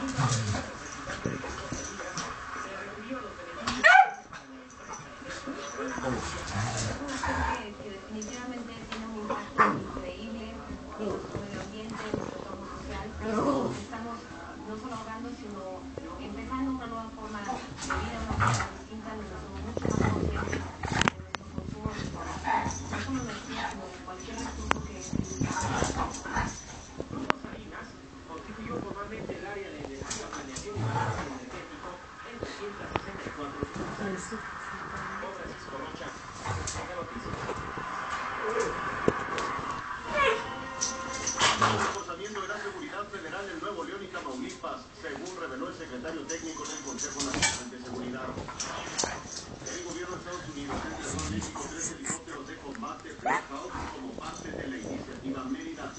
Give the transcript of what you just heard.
Que definitivamente tiene un impacto increíble en nuestro medio ambiente, en nuestro entorno social. Estamos no solo ahorrando, sino empezando una nueva forma de vida, una forma distinta, donde somos mucho más conscientes de nuestro consumo, de no solo energía, sino de cualquier recurso que utilizamos. Grupo Salinas constituyó formalmente el área de energía, planeación y balance energético en 364 sucursales. Francisco Rocha, Mega Noticias. Reforzamiento de la seguridad federal en Nuevo León y Tamaulipas, según reveló el secretario técnico del Consejo Nacional de Seguridad. El gobierno de Estados Unidos entregó a México 3 helicópteros de combate Black Hawk como parte de la iniciativa Mérida.